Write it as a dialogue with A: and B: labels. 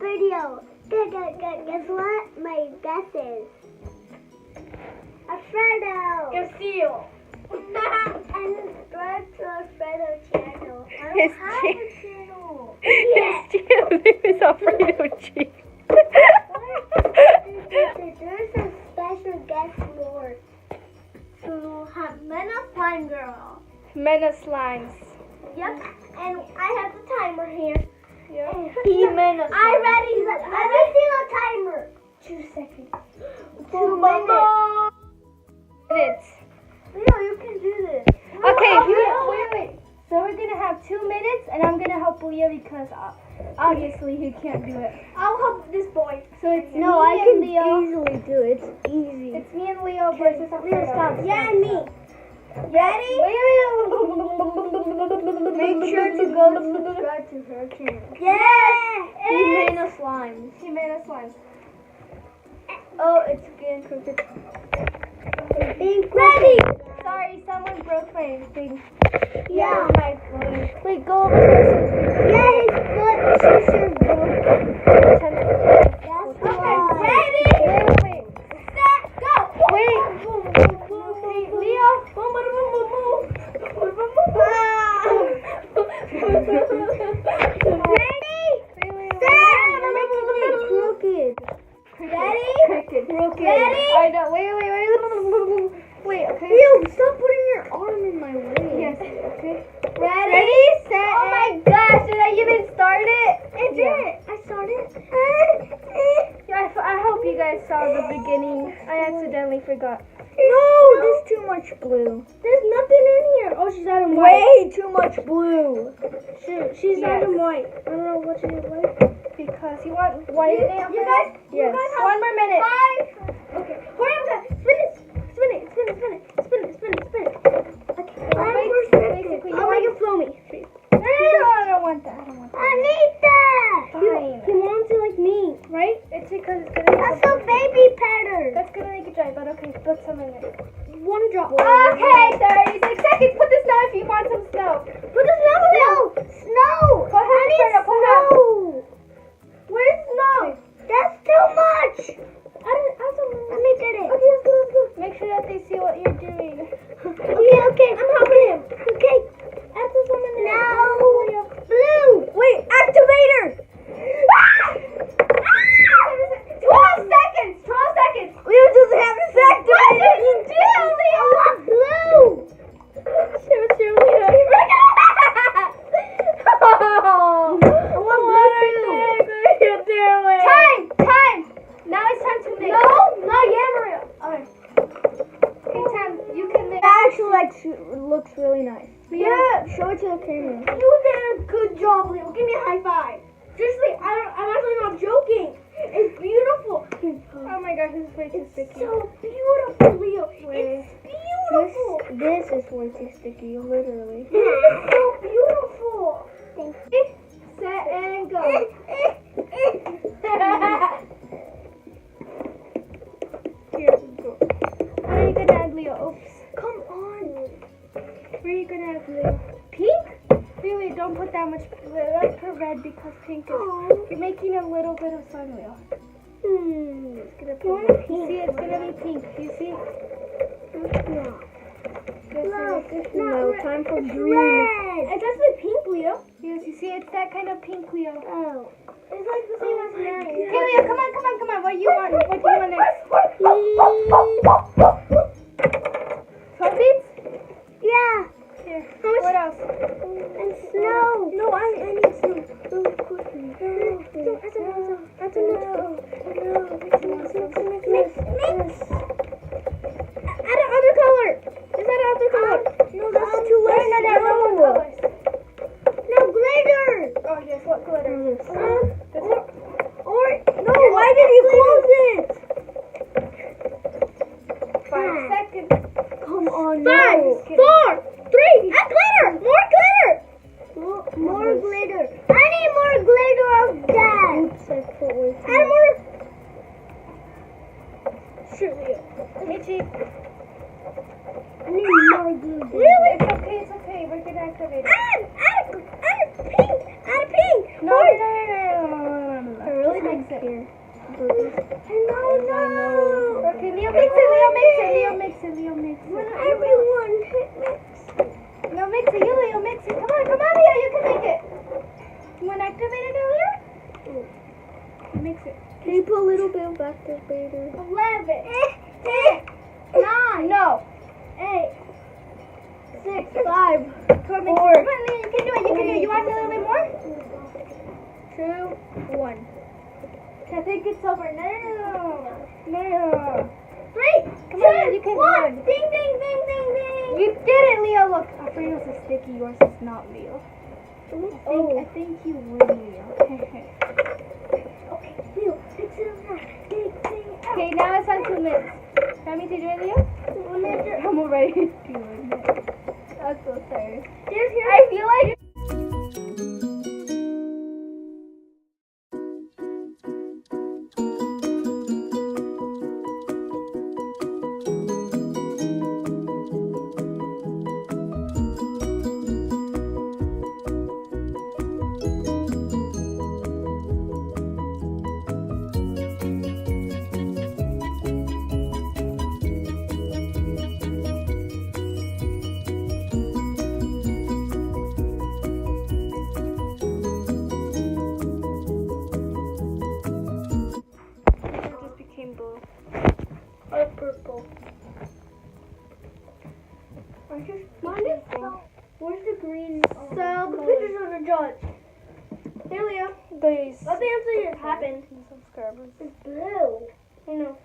A: video. Guess what? My guess is Alfredo.
B: Your seal.
A: And subscribe to Alfredo channel. I don't
C: His
A: have
C: cheek.
A: a channel.
C: His name is Alfredo Cheek.
A: There's a special guest more to have Mena Slime Girl.
C: Mena Slimes.
A: Yep, and I have the timer here.
C: Yep.
A: Mena Slime. Let me see the timer. 2 seconds. 2 minutes.
C: Minutes.
A: Leo, you can do this.
C: Okay,
B: Wait. So we're gonna have 2 minutes, and I'm gonna help Leo because obviously he can't do it.
A: I'll help this boy.
B: So it's
A: No,
B: me
A: I
B: and
A: can
B: Leo.
A: easily do it. It's easy.
B: It's me and Leo versus
A: Leo, stop. Yeah, and me.
B: Ready?
A: Make sure to go subscribe to her channel.
B: Yeah.
A: Mena Slimes.
B: He made us once.
A: Oh, it's getting crooked.
B: Ready? Sorry, someone broke my thing.
A: Yeah.
B: My phone. Wait, go over there.
A: Yeah, his foot. Sister's broken. That's why.
B: Wait. Set, go. Wait. Leo.
A: Crooked.
B: Ready? I know. Wait. Wait, okay.
A: Leo, stop putting your arm in my way.
B: Yes, okay. Ready, set, oh my gosh, did I even start it?
A: It did. I started.
B: Yeah, I hope you guys saw the beginning. I accidentally forgot.
A: No, there's too much blue. There's nothing in here. Oh, she's out of white.
B: Way too much blue.
A: She's
B: Yes.
A: out of white. I don't know what she is white.
B: Because you want white in it?
A: You guys,
B: Yes.
A: have
B: 1 more minute.
A: 5. Okay. Hurry up, guys. Spin it. Okay. 5 more seconds.
B: Basically,
A: I'll make it flow me.
B: No, I don't want that.
A: I need that.
B: Fine.
A: He wants it like me, right?
B: It's because it's gonna
A: That's a baby pattern.
B: that's gonna make it dry, but okay, put some in it.
A: One drop.
B: Okay, 36 seconds. Put the snow if you want some snow.
A: Put the snow down. Snow.
B: Go ahead
A: I
B: and
A: need
B: turn it up, hold on.
A: snow.
B: Where's snow?
A: That's too much. Let me get it.
B: Okay, let's go. Make sure that they see what you're doing.
A: Okay. I'm helping him. Okay.
B: Add some in there.
A: Now, blue. Wait, activator.
B: 12 seconds. 12 seconds.
A: Leo doesn't have his activator.
B: What did you do, Leo?
A: I want blue.
B: Oh,
A: I want blue.
B: what are you doing? Time. Now it's time to make.
A: No, not yet, Maria.
B: Okay. Okay, time. You can make.
A: Actually, looks really nice.
B: Yeah.
A: Show it to the camera.
B: You did a good job, Leo. Give me a high five. Seriously, I'm actually not joking. It's beautiful. Oh my gosh, this is way too sticky.
A: So beautiful, Leo.
B: Wait.
A: It's beautiful.
C: This is way too sticky, literally.
A: It's so beautiful.
B: Set and go. Here we go. What are you gonna add, Leo? Oops.
A: Come on.
B: What are you gonna add, Leo? Pink? Wait, don't put that much. Let's put red because pink is.
A: Oh.
B: You're making a little bit of sun, Leo. It's gonna
A: You want
B: put.
A: pink?
B: You see, it's gonna be pink. You see?
A: No.
C: No, time for green.
A: Red.
B: It's actually pink, Leo. Yes, you see, it's that kind of pink, Leo.
A: Oh. It's like the same as mine.
B: Okay, Leo, come on. What do you want? What do you want next? 12 beads?
A: Yeah.
B: Here. What else?
A: And snow. No, I need snow. That's enough. Mix. Add another color. Is that another color? No, that's too late.
B: No.
A: No, glitter.
B: Oh, yes, what glitter?
A: Or no, why did you close it?
B: 5 seconds.
A: Come on,
B: 5,
A: no.
B: 4, 3.
A: Add glitter. More glitter. More glitter. I need more glitter of that.
C: Oops, I put way too
A: Add more.
B: Sure, Leo. Mitchie.
A: I need more glue.
B: Really? It's okay. We're gonna activate it.
A: Add pink.
B: No.
C: here. Bruce.
A: No.
B: Okay, Leo mix it, Leo mix it, Leo mix it, Leo mix
A: When
B: it.
A: everyone hit mix.
B: Leo mix it, you Leo mix it. Come on, Leo, you can make it. You want to activate it earlier? Mix it.
C: Can you put a little bit of activator?
B: 11, 10, 9,
C: No.
B: 8, 6, 5,
C: Come on,
B: Come on, Leo, you can do it, you can do it. You want a little bit more?
C: 2, 1.
B: I think it's over now. No.
A: 3,
B: Come on, Leo, you can do
A: 1.
B: it.
A: Ding, ding, ding, ding, ding.
B: You did it, Leo. Look, Alfredo's is sticky. Yours is not, Leo.
C: Oh.
B: I think you win, Leo.
A: Okay, Leo, fix it up. Ding, ding, out.
B: Okay, now it's on 2 minutes. Want me to do it, Leo? I'm already doing it. I'm so sorry. I feel like...
C: It just became blue.
A: Or purple.
C: Where's the green?
B: So, the picture's on the judge. Here, Leo.
C: These
B: Let the answer just happened.
C: subscribers.
A: It's blue.
B: I know.